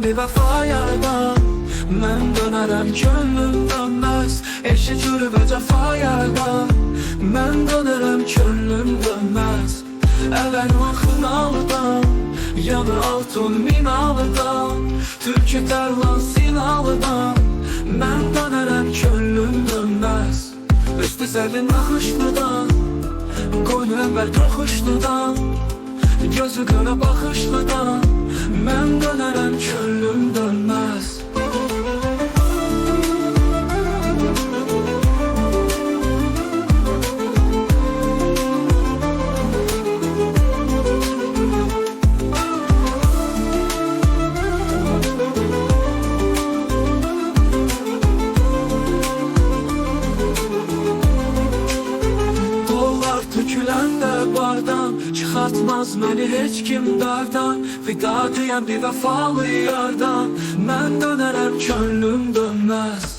bir vəfa yardan. Mən dönərəm könlüm dönməz. Eşi cürü və cəfa yardan. Mən dönərəm könlüm dönməz. Əvəl xınalıdan, yanı altun minalıdan, Türkü tərlan sinalıdan. Mən dönərəm könlüm dönməz. Üstü zəlin naxışlıdan, qoynu əvvəl toxuşludan, gözü qara baxışlıdan. Mən dönərəm könlüm dönməz. Töküləndə bardan, çıxartmaz məni heç kim dardan. Vida deyən bir vəfalı yardan. Mən dönərəm könlüm dönməz.